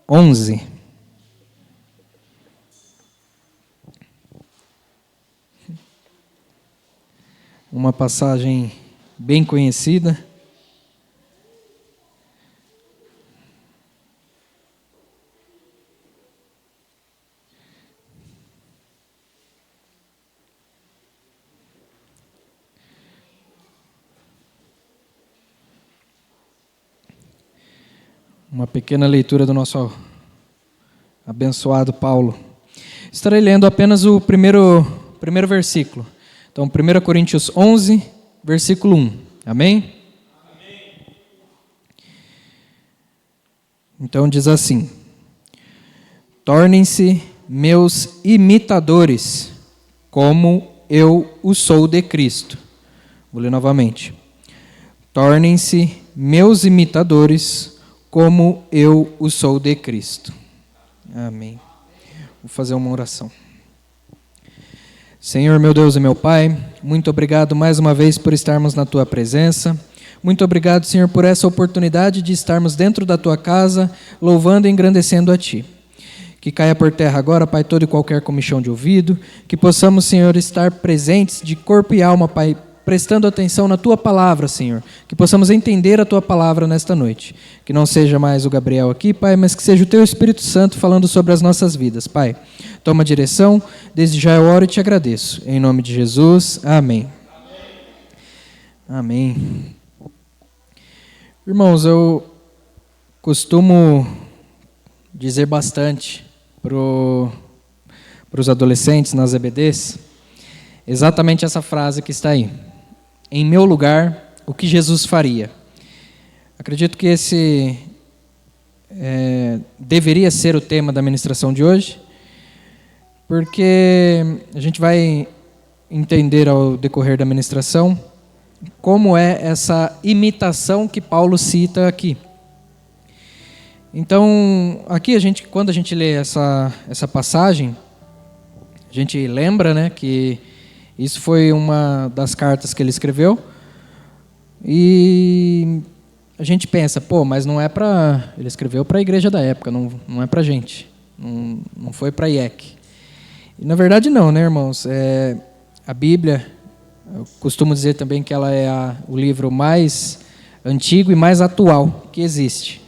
11. Uma passagem bem conhecida. Uma pequena leitura do nosso abençoado Paulo. Estarei lendo apenas o primeiro versículo. Então, 1 Coríntios 11, versículo 1. Amém? Amém. Então diz assim: tornem-se meus imitadores, como eu o sou de Cristo. Vou ler novamente. Tornem-se meus imitadores, como eu o sou de Cristo. Amém. Vou fazer uma oração. Senhor, meu Deus e meu Pai, muito obrigado mais uma vez por estarmos na Tua presença. Muito obrigado, Senhor, por essa oportunidade de estarmos dentro da Tua casa, louvando e engrandecendo a Ti. Que caia por terra agora, Pai, todo e qualquer comichão de ouvido, que possamos, Senhor, estar presentes de corpo e alma, Pai, prestando atenção na Tua palavra, Senhor, que possamos entender a Tua palavra nesta noite, que não seja mais o Gabriel aqui, Pai, mas que seja o Teu Espírito Santo falando sobre as nossas vidas, Pai. Toma a direção, desde já eu oro e te agradeço, em nome de Jesus, amém. Amém. Irmãos, eu costumo dizer bastante para os adolescentes nas EBDs, exatamente essa frase que está aí. Em meu lugar, o que Jesus faria? Acredito que esse deveria ser o tema da ministração de hoje, porque a gente vai entender ao decorrer da ministração como é essa imitação que Paulo cita aqui. Então, aqui quando a gente lê essa passagem, a gente lembra, né, que isso foi uma das cartas que ele escreveu, e a gente pensa, mas não é para... Ele escreveu para a igreja da época, não é para a gente, não foi para IEC. E na verdade não, né, irmãos? A Bíblia, eu costumo dizer também que ela é o livro mais antigo e mais atual que existe.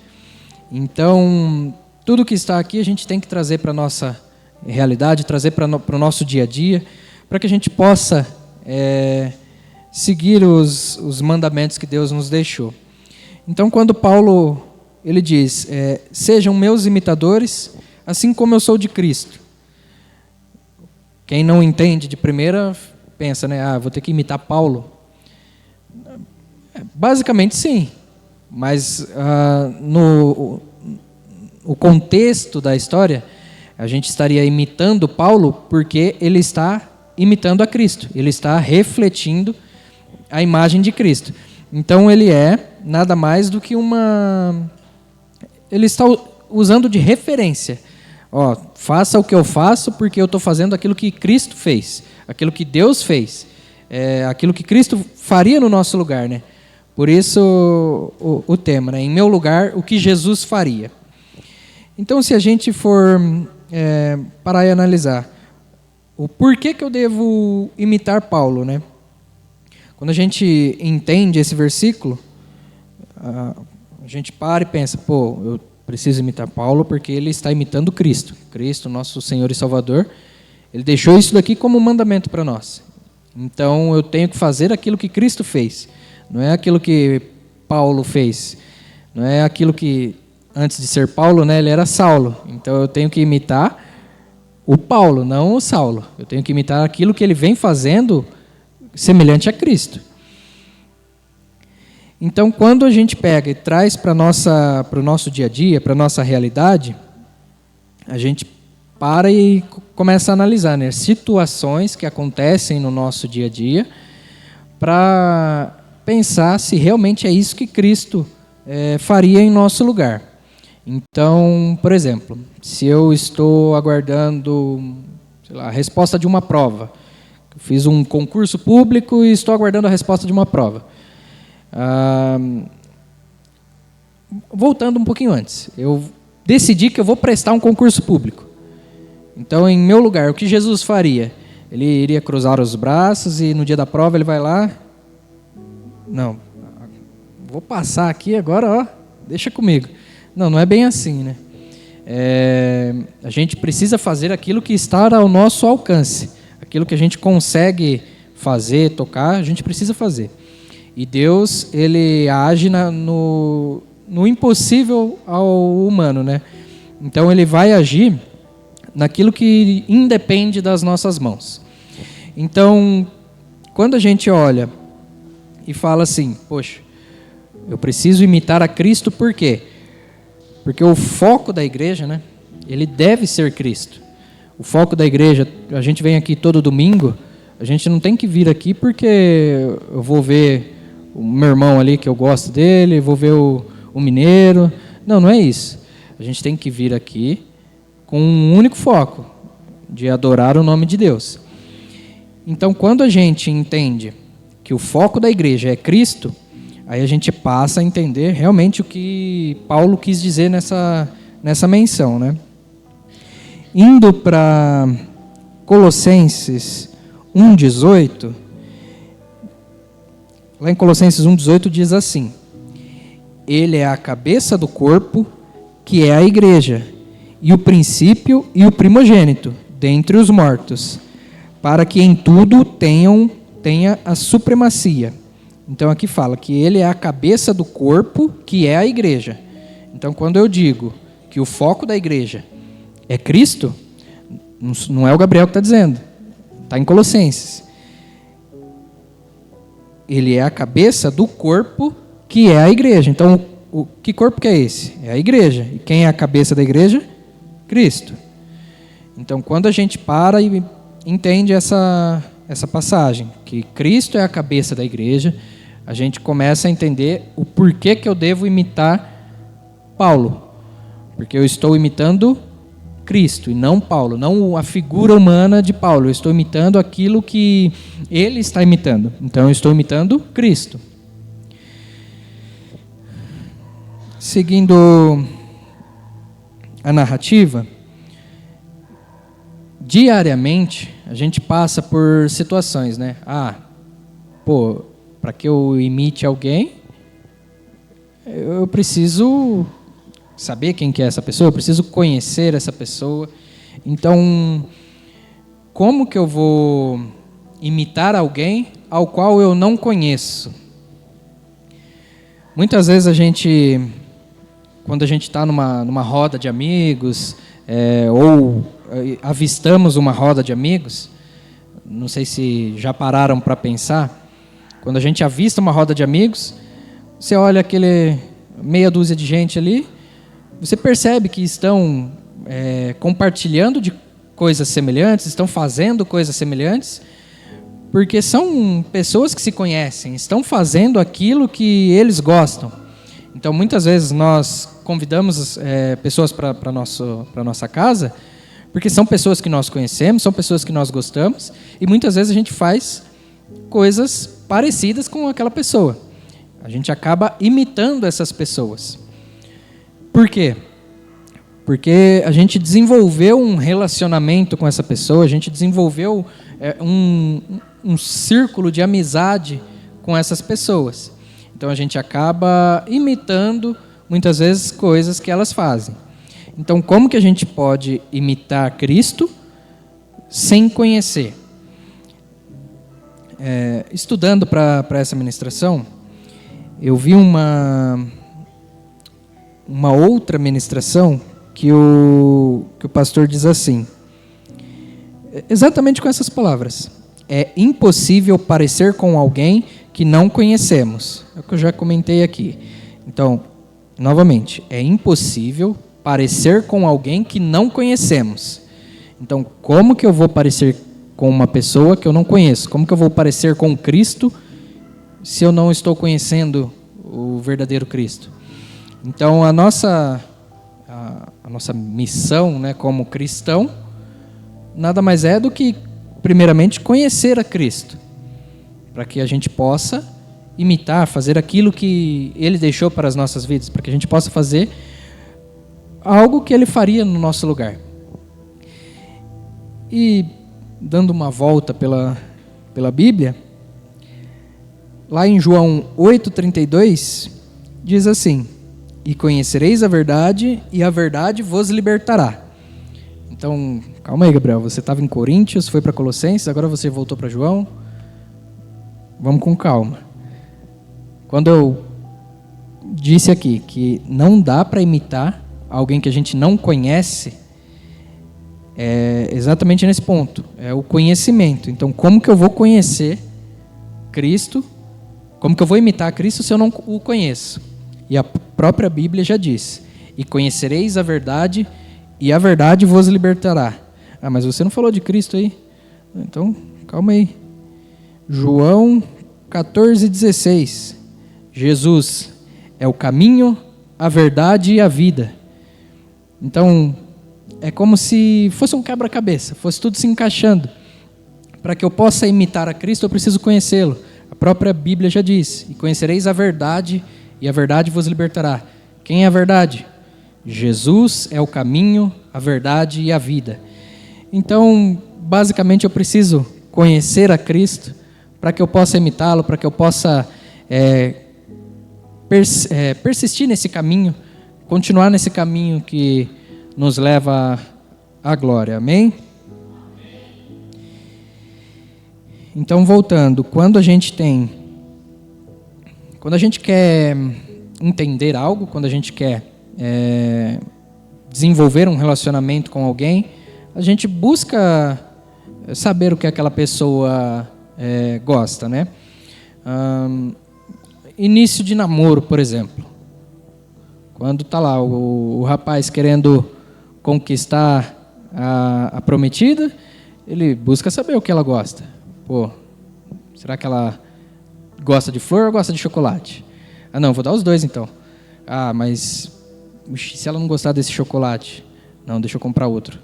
Então, tudo que está aqui a gente tem que trazer para a nossa realidade, trazer para o nosso dia a dia, para que a gente possa seguir os mandamentos que Deus nos deixou. Então, quando Paulo ele diz, sejam meus imitadores, assim como eu sou de Cristo. Quem não entende de primeira, pensa, né? Vou ter que imitar Paulo. Basicamente, sim. Mas no contexto da história, a gente estaria imitando Paulo porque ele está imitando a Cristo. Ele está refletindo a imagem de Cristo. Então, ele é nada mais do que ele está usando de referência. Faça o que eu faço porque eu estou fazendo aquilo que Cristo fez, aquilo que Deus fez, aquilo que Cristo faria no nosso lugar, né? Por isso o tema, né? Em meu lugar, o que Jesus faria. Então, se a gente for parar e analisar o porquê que eu devo imitar Paulo, né? Quando a gente entende esse versículo, a gente para e pensa, eu preciso imitar Paulo porque ele está imitando Cristo. Cristo, nosso Senhor e Salvador, ele deixou isso daqui como um mandamento para nós. Então, eu tenho que fazer aquilo que Cristo fez. Não é aquilo que Paulo fez. Não é aquilo que, antes de ser Paulo, né, ele era Saulo. Então, eu tenho que imitar o Paulo, não o Saulo. Eu tenho que imitar aquilo que ele vem fazendo semelhante a Cristo. Então, quando a gente pega e traz para o nosso dia a dia, para a nossa realidade, a gente para e começa a analisar, né, situações que acontecem no nosso dia a dia para pensar se realmente é isso que Cristo faria em nosso lugar. Então, por exemplo, se eu estou aguardando, a resposta de uma prova, fiz um concurso público e estou aguardando a resposta de uma prova. Voltando um pouquinho antes, eu decidi que eu vou prestar um concurso público. Então, em meu lugar, o que Jesus faria? Ele iria cruzar os braços e no dia da prova ele vai lá... Não, vou passar aqui agora, ó, deixa comigo. Não, não é bem assim, né? A gente precisa fazer aquilo que está ao nosso alcance. Aquilo que a gente consegue fazer, tocar, a gente precisa fazer. E Deus, ele age no impossível ao humano, né? Então, ele vai agir naquilo que independe das nossas mãos. Então, quando a gente olha e fala assim, poxa, eu preciso imitar a Cristo, por quê? Porque o foco da igreja, né? Ele deve ser Cristo. O foco da igreja, a gente vem aqui todo domingo, a gente não tem que vir aqui porque eu vou ver o meu irmão ali, que eu gosto dele, vou ver o mineiro. Não, não é isso. A gente tem que vir aqui com um único foco, de adorar o nome de Deus. Então, quando a gente entende que o foco da igreja é Cristo, aí a gente passa a entender realmente o que Paulo quis dizer nessa menção, né? Indo para Colossenses 1,18, lá em Colossenses 1,18 diz assim: Ele é a cabeça do corpo, que é a igreja, e o princípio e o primogênito, dentre os mortos, para que em tudo tenha a supremacia. Então aqui fala que ele é a cabeça do corpo, que é a igreja. Então quando eu digo que o foco da igreja é Cristo, não é o Gabriel que está dizendo, está em Colossenses. Ele é a cabeça do corpo, que é a igreja. Então que corpo que é esse? É a igreja. E quem é a cabeça da igreja? Cristo. Então quando a gente para e entende essa passagem, que Cristo é a cabeça da igreja, a gente começa a entender o porquê que eu devo imitar Paulo. Porque eu estou imitando Cristo e não Paulo, não a figura humana de Paulo. Eu estou imitando aquilo que ele está imitando. Então eu estou imitando Cristo. Seguindo a narrativa, diariamente a gente passa por situações, né? Para que eu imite alguém, eu preciso saber quem que é essa pessoa, eu preciso conhecer essa pessoa. Então, como que eu vou imitar alguém ao qual eu não conheço? Muitas vezes quando a gente está numa roda de amigos, ou avistamos uma roda de amigos, não sei se já pararam para pensar, quando a gente avista uma roda de amigos, você olha aquele meia dúzia de gente ali, você percebe que estão compartilhando de coisas semelhantes, estão fazendo coisas semelhantes, porque são pessoas que se conhecem, estão fazendo aquilo que eles gostam. Então, muitas vezes nós convidamos pessoas para a nossa casa, porque são pessoas que nós conhecemos, são pessoas que nós gostamos, e muitas vezes a gente faz coisas parecidas com aquela pessoa. A gente acaba imitando essas pessoas. Por quê? Porque a gente desenvolveu um relacionamento com essa pessoa, a gente desenvolveu um círculo de amizade com essas pessoas. Então a gente acaba imitando, muitas vezes, coisas que elas fazem. Então, como que a gente pode imitar Cristo sem conhecer? Estudando para essa ministração, eu vi uma outra ministração que o pastor diz assim, exatamente com essas palavras: é impossível parecer com alguém que não conhecemos. É o que eu já comentei aqui. Então, novamente, é impossível parecer com alguém que não conhecemos. Então, como que eu vou parecer com uma pessoa que eu não conheço? Como que eu vou parecer com Cristo se eu não estou conhecendo o verdadeiro Cristo? Então, a nossa missão, né, como cristão, nada mais é do que, primeiramente, conhecer a Cristo, para que a gente possa imitar, fazer aquilo que Ele deixou para as nossas vidas, para que a gente possa fazer algo que ele faria no nosso lugar. E, dando uma volta pela Bíblia, lá em João 8,32, diz assim: e conhecereis a verdade, e a verdade vos libertará. Então, calma aí, Gabriel, você estava em Coríntios, foi para Colossenses, agora você voltou para João. Vamos com calma. Quando eu disse aqui que não dá para imitar alguém que a gente não conhece, é exatamente nesse ponto, é o conhecimento. Então, como que eu vou conhecer Cristo? Como que eu vou imitar Cristo se eu não o conheço? E a própria Bíblia já diz: e conhecereis a verdade, e a verdade vos libertará. Ah, mas você não falou de Cristo aí? Então, calma aí. João 14,16. Jesus é o caminho, a verdade e a vida. Então, é como se fosse um quebra-cabeça, fosse tudo se encaixando. Para que eu possa imitar a Cristo, eu preciso conhecê-lo. A própria Bíblia já diz: e conhecereis a verdade, e a verdade vos libertará. Quem é a verdade? Jesus é o caminho, a verdade e a vida. Então, basicamente, eu preciso conhecer a Cristo para que eu possa imitá-lo, para que eu possa persistir nesse caminho, continuar nesse caminho que nos leva à glória. Amém? Então, voltando, quando a gente quer entender algo, quando a gente quer desenvolver um relacionamento com alguém, a gente busca saber o que aquela pessoa gosta, né? Início de namoro, por exemplo. Quando está lá o rapaz querendo conquistar a prometida, ele busca saber o que ela gosta. Pô, será que ela gosta de flor ou gosta de chocolate? Ah, não, vou dar os dois então. Ah, mas se ela não gostar desse chocolate? Não, deixa eu comprar outro.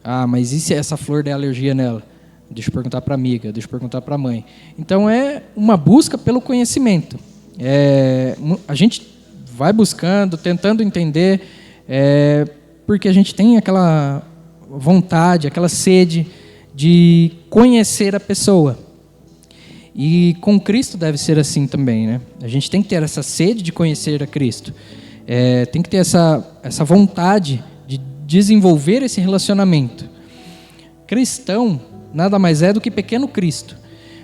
Ah, mas e se essa flor der alergia nela? Deixa eu perguntar para a amiga, deixa eu perguntar para a mãe. Então, é uma busca pelo conhecimento. A gente vai buscando, tentando entender, porque a gente tem aquela vontade, aquela sede de conhecer a pessoa. E com Cristo deve ser assim também, né? A gente tem que ter essa sede de conhecer a Cristo. Tem que ter essa vontade de desenvolver esse relacionamento. Cristão nada mais é do que pequeno Cristo.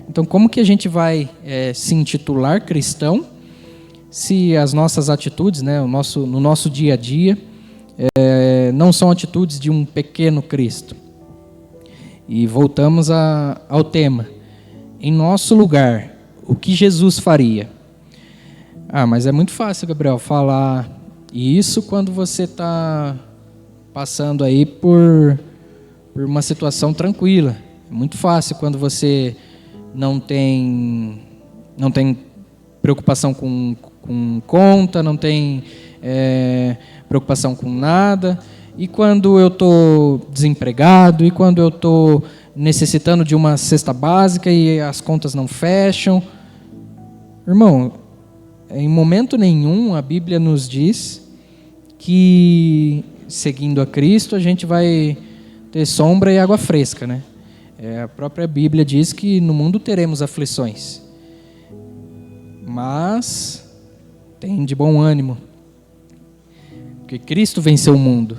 Então, como que a gente vai se intitular cristão se as nossas atitudes, né, no nosso dia a dia, não são atitudes de um pequeno Cristo? E voltamos ao tema. Em nosso lugar, o que Jesus faria? Ah, mas é muito fácil, Gabriel, falar isso quando você está passando aí por uma situação tranquila. É muito fácil quando você não tem preocupação com conta, não tem preocupação com nada. E quando eu estou desempregado, e quando eu estou necessitando de uma cesta básica e as contas não fecham. Irmão, em momento nenhum a Bíblia nos diz que, seguindo a Cristo, a gente vai ter sombra e água fresca, né? A própria Bíblia diz que no mundo teremos aflições. Mas tem de bom ânimo, porque Cristo venceu o mundo.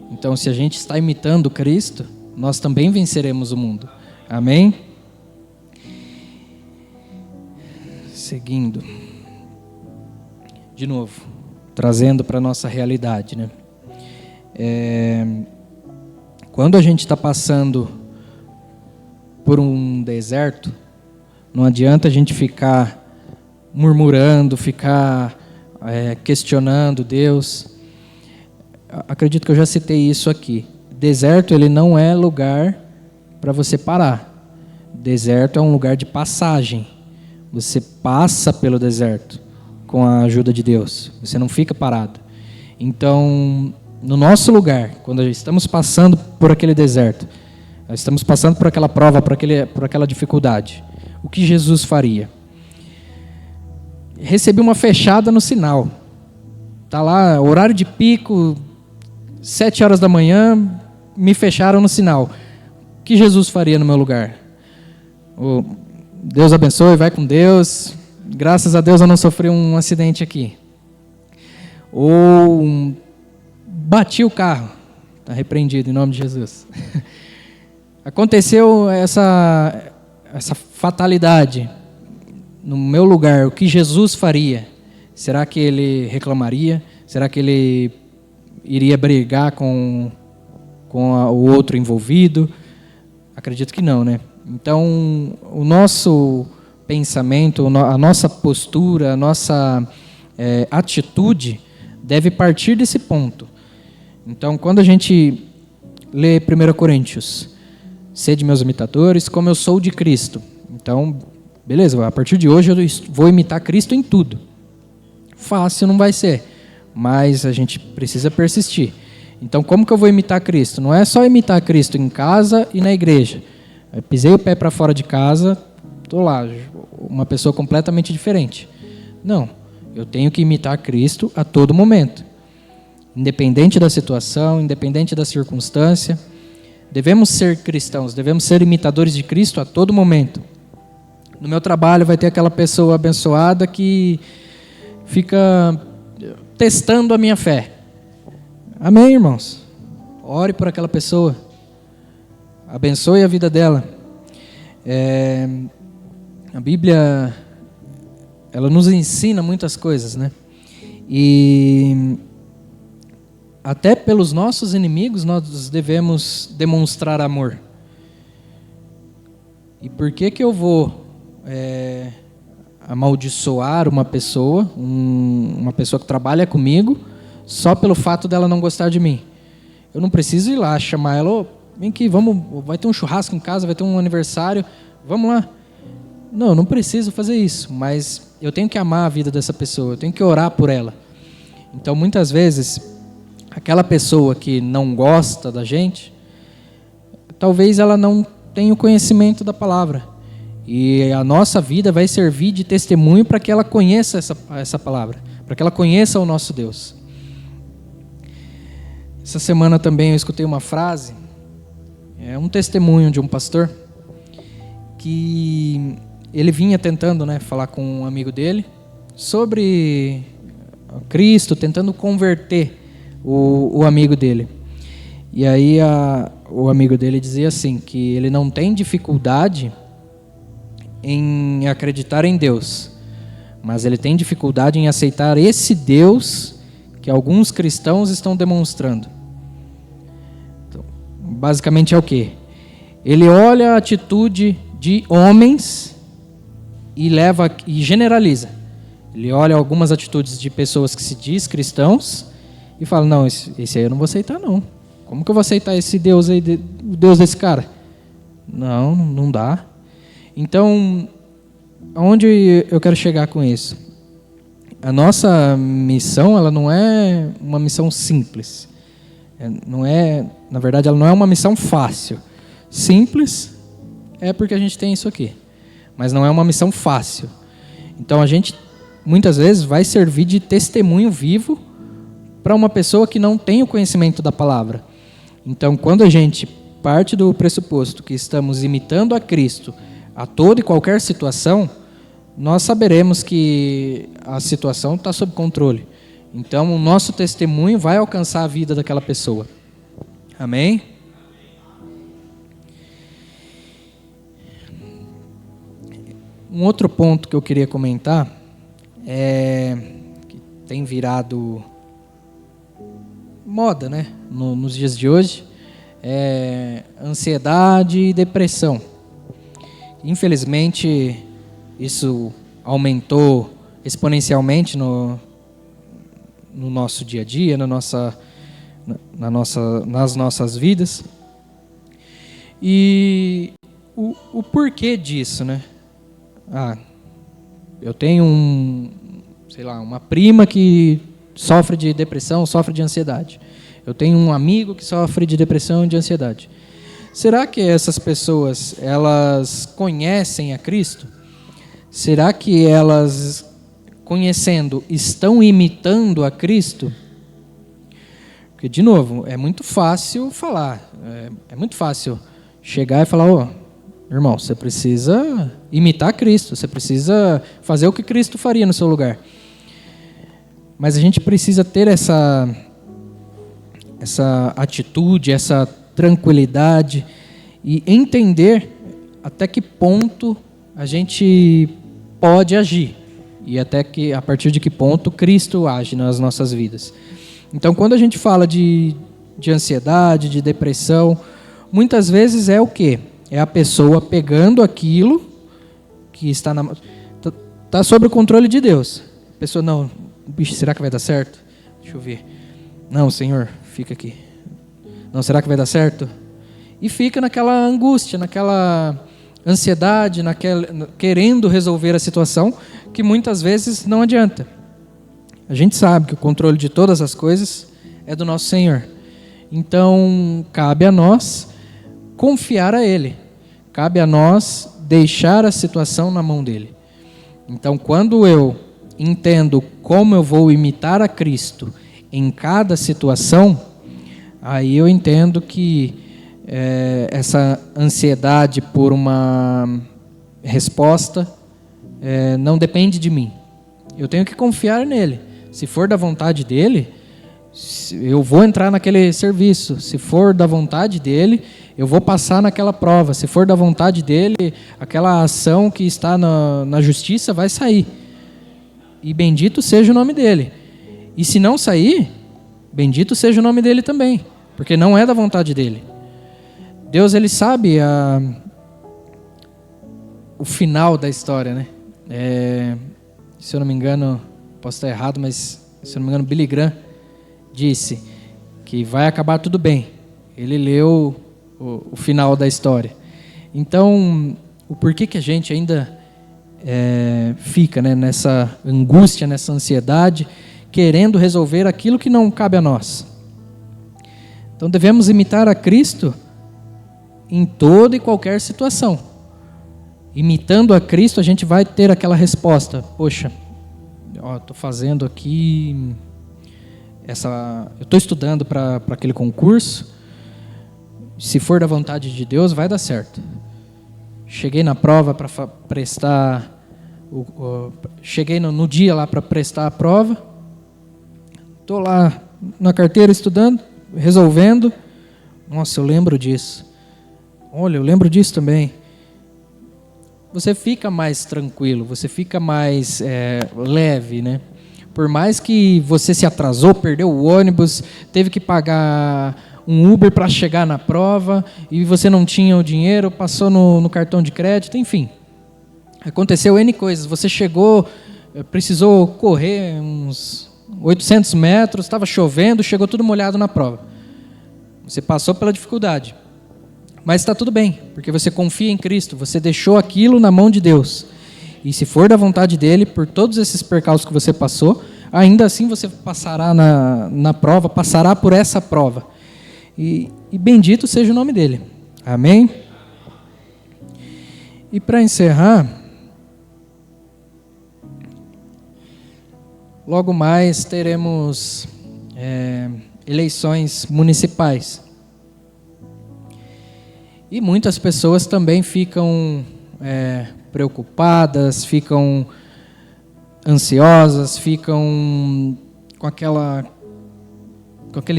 Então, se a gente está imitando Cristo, nós também venceremos o mundo. Amém? Seguindo. De novo, trazendo para a nossa realidade, né? Quando a gente está passando por um deserto, não adianta a gente ficar murmurando, ficar questionando Deus. Acredito que eu já citei isso aqui. Deserto, ele não é lugar para você parar. Deserto é um lugar de passagem. Você passa pelo deserto com a ajuda de Deus. Você não fica parado. Então, no nosso lugar, quando estamos passando por aquele deserto, nós estamos passando por aquela prova, por aquela dificuldade, o que Jesus faria? Recebi uma fechada no sinal. Está lá, horário de pico, 7 horas da manhã, me fecharam no sinal. O que Jesus faria no meu lugar? Deus abençoe, vai com Deus. Graças a Deus eu não sofri um acidente aqui. Ou bati o carro. Está repreendido em nome de Jesus. Aconteceu essa fatalidade no meu lugar. O que Jesus faria? Será que ele reclamaria? Será que ele iria brigar com o outro envolvido? Acredito que não, né? Então, o nosso pensamento, a nossa postura, a nossa atitude deve partir desse ponto. Então, quando a gente lê 1 Coríntios, sede meus imitadores, como eu sou de Cristo. Então, beleza, a partir de hoje eu vou imitar Cristo em tudo. Fácil não vai ser, mas a gente precisa persistir. Então, como que eu vou imitar Cristo? Não é só imitar Cristo em casa e na igreja. Eu pisei o pé para fora de casa, estou lá, uma pessoa completamente diferente. Não, eu tenho que imitar Cristo a todo momento. Independente da situação, independente da circunstância. Devemos ser cristãos, devemos ser imitadores de Cristo a todo momento. No meu trabalho vai ter aquela pessoa abençoada que fica testando a minha fé. Amém, irmãos? Ore por aquela pessoa. Abençoe a vida dela. A Bíblia, ela nos ensina muitas coisas, né? E até pelos nossos inimigos nós devemos demonstrar amor. E por que eu vou amaldiçoar uma pessoa, uma pessoa que trabalha comigo, só pelo fato dela não gostar de mim? Eu não preciso ir lá chamar ela, vem aqui, vai ter um churrasco em casa, vai ter um aniversário, vamos lá. Não, eu não preciso fazer isso, mas eu tenho que amar a vida dessa pessoa, eu tenho que orar por ela. Então, muitas vezes, aquela pessoa que não gosta da gente, talvez ela não tenha o conhecimento da palavra. E a nossa vida vai servir de testemunho para que ela conheça essa palavra, para que ela conheça o nosso Deus. Essa semana também eu escutei uma frase, um testemunho de um pastor, que ele vinha tentando, falar com um amigo dele sobre Cristo, tentando converter o amigo dele. E aí o amigo dele dizia assim, que ele não tem dificuldade em acreditar em Deus, mas ele tem dificuldade em aceitar esse Deus que alguns cristãos estão demonstrando. Então, basicamente é o quê? Ele olha a atitude de homens e generaliza. Ele olha algumas atitudes de pessoas que se diz cristãos e fala, não, esse aí eu não vou aceitar não. Como que eu vou aceitar esse Deus aí, o Deus desse cara? Não dá. Então, aonde eu quero chegar com isso? A nossa missão, ela não é uma missão simples. Na verdade, ela não é uma missão fácil. Simples é porque a gente tem isso aqui. Mas não é uma missão fácil. Então, a gente, muitas vezes, vai servir de testemunho vivo para uma pessoa que não tem o conhecimento da palavra. Então, quando a gente parte do pressuposto que estamos imitando a Cristo a toda e qualquer situação, nós saberemos que a situação está sob controle. Então, o nosso testemunho vai alcançar a vida daquela pessoa. Amém? Um outro ponto que eu queria comentar que tem virado moda, nos dias de hoje, é ansiedade e depressão. Infelizmente, isso aumentou exponencialmente no nosso dia a dia, nas nossas vidas. E o porquê disso, eu tenho uma prima que sofre de depressão, sofre de ansiedade. Eu tenho um amigo que sofre de depressão e de ansiedade. Será que essas pessoas, elas conhecem a Cristo? Será que elas, conhecendo, estão imitando a Cristo? Porque, de novo, é muito fácil falar, é muito fácil chegar e falar, ô, irmão, você precisa imitar Cristo, você precisa fazer o que Cristo faria no seu lugar. Mas a gente precisa ter essa atitude, essa tranquilidade e entender até que ponto a gente pode agir e a partir de que ponto Cristo age nas nossas vidas. Então, quando a gente fala de ansiedade, de depressão, muitas vezes é o quê? É a pessoa pegando aquilo que está sob o controle de Deus. A pessoa, não, bicho, será que vai dar certo? Deixa eu ver. Não, Senhor, fica aqui. Não, será que vai dar certo? E fica naquela angústia, naquela ansiedade, querendo resolver a situação, que muitas vezes não adianta. A gente sabe que o controle de todas as coisas é do nosso Senhor. Então, cabe a nós confiar a Ele. Cabe a nós deixar a situação na mão dEle. Então, quando eu entendo como eu vou imitar a Cristo em cada situação, aí eu entendo que essa ansiedade por uma resposta não depende de mim. Eu tenho que confiar nele. Se for da vontade dele, eu vou entrar naquele serviço. Se for da vontade dele, eu vou passar naquela prova. Se for da vontade dele, aquela ação que está na justiça vai sair. E bendito seja o nome dele. E se não sair, bendito seja o nome dele também, porque não é da vontade dele. Deus, ele sabe o final da história, né? Se eu não me engano, posso estar errado, mas se eu não me engano, Billy Graham disse que vai acabar tudo bem. Ele leu o final da história. Então, o porquê que a gente ainda fica, né, nessa angústia, nessa ansiedade, querendo resolver aquilo que não cabe a nós? Então, devemos imitar a Cristo em toda e qualquer situação. Imitando a Cristo, a gente vai ter aquela resposta. Poxa, estou fazendo aqui eu estou estudando para aquele concurso. Se for da vontade de Deus, vai dar certo. Cheguei na prova para prestar, cheguei no dia lá para prestar a prova. Estou lá na carteira estudando, resolvendo. Nossa, eu lembro disso. Olha, eu lembro disso também. Você fica mais tranquilo, você fica mais leve, né? Por mais que você se atrasou, perdeu o ônibus, teve que pagar um Uber para chegar na prova e você não tinha o dinheiro, passou no cartão de crédito, enfim. Aconteceu N coisas. Você chegou, precisou correr uns 800 metros, estava chovendo, chegou tudo molhado na prova. Você passou pela dificuldade. Mas está tudo bem, porque você confia em Cristo, você deixou aquilo na mão de Deus. E se for da vontade dele, por todos esses percalços que você passou, ainda assim você passará na prova, passará por essa prova. E bendito seja o nome dele. Amém? E para encerrar, logo mais teremos eleições municipais. E muitas pessoas também ficam preocupadas, ficam ansiosas, ficam com aquele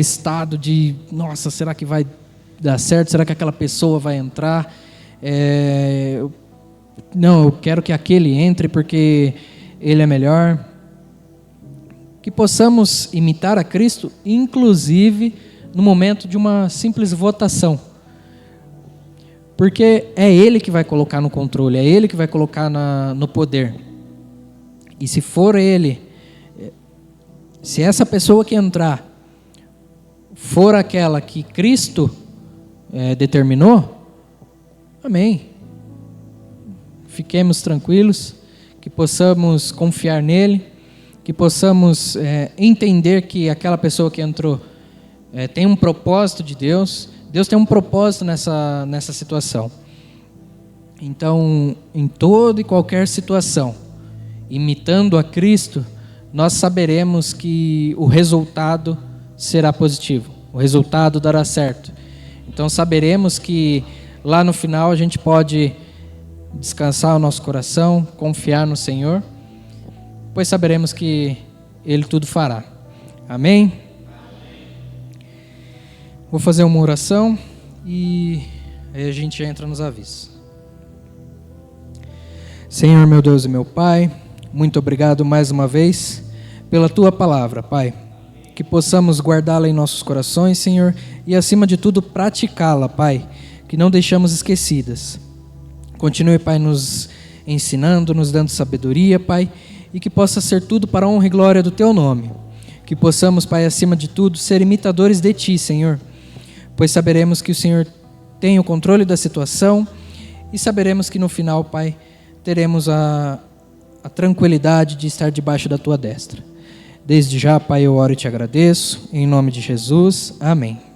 estado de, nossa, será que vai dar certo? Será que aquela pessoa vai entrar? Não, eu quero que aquele entre porque ele é melhor. Que possamos imitar a Cristo, inclusive no momento de uma simples votação. Porque é Ele que vai colocar no controle, é Ele que vai colocar no poder. E se for Ele, se essa pessoa que entrar for aquela que Cristo determinou, amém. Fiquemos tranquilos, que possamos confiar nele, que possamos entender que aquela pessoa que entrou tem um propósito de Deus. Deus tem um propósito nessa situação. Então, em toda e qualquer situação, imitando a Cristo, nós saberemos que o resultado será positivo, o resultado dará certo. Então saberemos que lá no final a gente pode descansar o nosso coração, confiar no Senhor, pois saberemos que Ele tudo fará. Amém? Vou fazer uma oração e aí a gente entra nos avisos. Senhor, meu Deus e meu Pai, muito obrigado mais uma vez pela Tua palavra, Pai. Que possamos guardá-la em nossos corações, Senhor, e acima de tudo praticá-la, Pai, que não deixamos esquecidas. Continue, Pai, nos ensinando, nos dando sabedoria, Pai, e que possa ser tudo para a honra e glória do Teu nome. Que possamos, Pai, acima de tudo, ser imitadores de Ti, Senhor, pois saberemos que o Senhor tem o controle da situação e saberemos que no final, Pai, teremos a tranquilidade de estar debaixo da Tua destra. Desde já, Pai, eu oro e te agradeço, em nome de Jesus, amém.